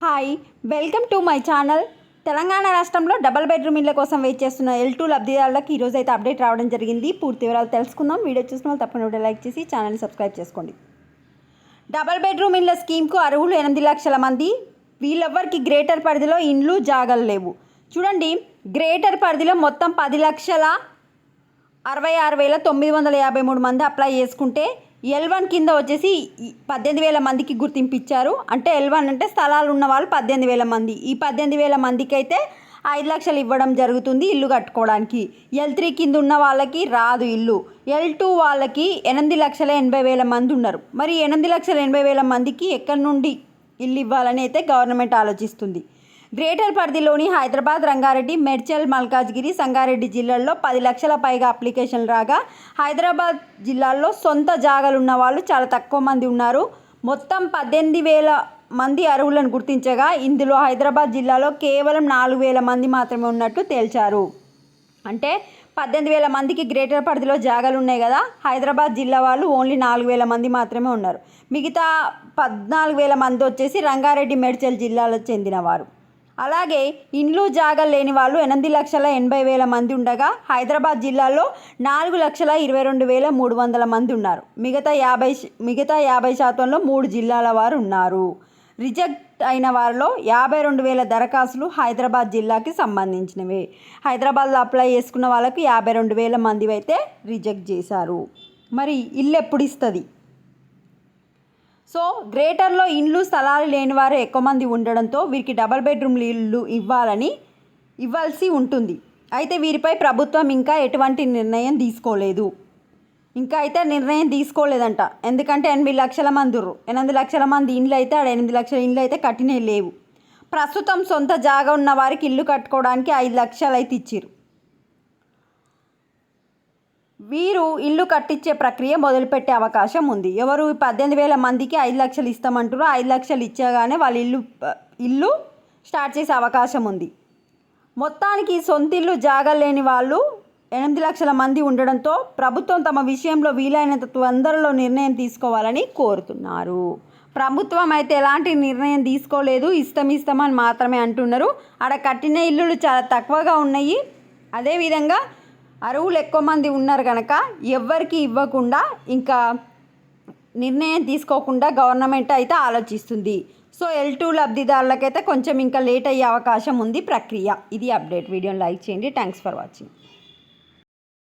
Hi, welcome to my channel. Telangana రాష్ట్రంలో double bedroom ఇళ్ల కోసం వెయిట్ చేస్తున్న L2 లబ్ధిదారులకు ఈరోజు అయితే అప్డేట్ రావడం జరిగింది. పూర్తి వివరాలు తెలుసుకుందాం. వీడియో చూసిన వాళ్ళు తప్పకుండా లైక్ చేసి ఛానల్ని సబ్స్క్రైబ్ చేసుకోండి. డబుల్ బెడ్రూమ్ ఇళ్ల స్కీమ్కు అర్హులు 8 లక్షల మంది. వీళ్ళెవ్వరికి గ్రేటర్ పరిధిలో ఇండ్లు జాగలు లేవు. చూడండి, గ్రేటర్ పరిధిలో మొత్తం 10,66,953 మంది అప్లై చేసుకుంటే L1 కింద వచ్చేసి 18,000 మందికి గుర్తింపు ఇచ్చారు. అంటే L1 అంటే స్థలాలు ఉన్న వాళ్ళు 18,000 మంది. ఈ 18,000 మందికి అయితే 5 లక్షలు ఇవ్వడం జరుగుతుంది ఇల్లు కట్టుకోవడానికి. L3 కింద ఉన్న వాళ్ళకి రాదు ఇల్లు. L2 వాళ్ళకి 8,80,000 మంది ఉన్నారు. మరి 8,80,000 మందికి ఎక్కడి నుండి ఇల్లు ఇవ్వాలని అయితే గవర్నమెంట్ ఆలోచిస్తుంది. గ్రేటర్ పరిధిలోని హైదరాబాద్, రంగారెడ్డి, మేడ్చల్, మల్కాజ్గిరి, సంగారెడ్డి జిల్లాల్లో 10 లక్షల పైగా అప్లికేషన్లు రాగా హైదరాబాద్ జిల్లాలో సొంత జాగాలు ఉన్న వాళ్ళు చాలా తక్కువ మంది ఉన్నారు. మొత్తం 18,000 మంది అర్హులను గుర్తించగా ఇందులో హైదరాబాద్ జిల్లాలో కేవలం 4,000 మంది మాత్రమే ఉన్నట్టు తేల్చారు. అంటే 18,000 మందికి గ్రేటర్ పరిధిలో జాగాలు ఉన్నాయి కదా, హైదరాబాద్ జిల్లా వాళ్ళు ఓన్లీ 4,000 మంది మాత్రమే ఉన్నారు. మిగతా 14,000 మంది వచ్చేసి రంగారెడ్డి, మేడ్చల్ జిల్లాలకు చెందినవారు. అలాగే ఇండ్లు జాగాలు లేని వాళ్ళు 8,80,000 మంది ఉండగా హైదరాబాద్ జిల్లాలో 4,22,300 మంది ఉన్నారు. మిగతా 50% 3 జిల్లాల వారు ఉన్నారు. రిజెక్ట్ అయిన వారిలో 52,000 దరఖాస్తులు హైదరాబాద్ జిల్లాకి సంబంధించినవే. హైదరాబాద్లో అప్లై చేసుకున్న వాళ్ళకి 52,000 మంది అయితే రిజెక్ట్ చేశారు. మరి ఇల్లు ఎప్పుడు ఇస్తుంది? సో గ్రేటర్లో ఇండ్లు స్థలాలు లేని వారు ఎక్కువ మంది ఉండడంతో వీరికి డబుల్ బెడ్రూమ్లు ఇల్లు ఇవ్వాల్సి ఉంటుంది. అయితే వీరిపై ప్రభుత్వం ఇంకా ఎటువంటి నిర్ణయం తీసుకోలేదు. ఎందుకంటే 8 లక్షల మంది ఉర్రు. 8 లక్షల మంది ఇండ్లు అయితే 8 లక్షల ఇండ్లు అయితే కట్టినే లేవు. ప్రస్తుతం సొంత జాగా ఉన్న వారికి ఇల్లు కట్టుకోవడానికి 5 లక్షలు అయితే ఇచ్చారు. వీరు ఇల్లు కట్టించే ప్రక్రియ మొదలుపెట్టే అవకాశం ఉంది. ఎవరు 18,000 మందికి 5 లక్షలు ఇస్తామంటారో 5 లక్షలు ఇచ్చాగానే వాళ్ళు ఇల్లు స్టార్ట్ చేసే అవకాశం ఉంది. మొత్తానికి సొంత ఇల్లు జాగా లేని వాళ్ళు 8 లక్షల మంది ఉండడంతో ప్రభుత్వం తమ విషయంలో వీలైనంత తొందరలో నిర్ణయం తీసుకోవాలని కోరుతున్నారు. ప్రభుత్వం అయితే ఎలాంటి నిర్ణయం తీసుకోలేదు, ఇస్తామని మాత్రమే అంటున్నారు. ఆడ కట్టిన ఇల్లులు చాలా తక్కువగా ఉన్నాయి. అదేవిధంగా అర్హులు ఎక్కువ మంది ఉన్నారు కనుక ఎవ్వరికి ఇవ్వకుండా ఇంకా నిర్ణయం తీసుకోకుండా గవర్నమెంట్ అయితే ఆలోచిస్తుంది. సో L2 లబ్ధిదారులకైతే కొంచెం ఇంకా లేట్ అయ్యే అవకాశం ఉంది ప్రక్రియ. ఇది అప్డేట్. వీడియోని లైక్ చేయండి. Thanks for watching.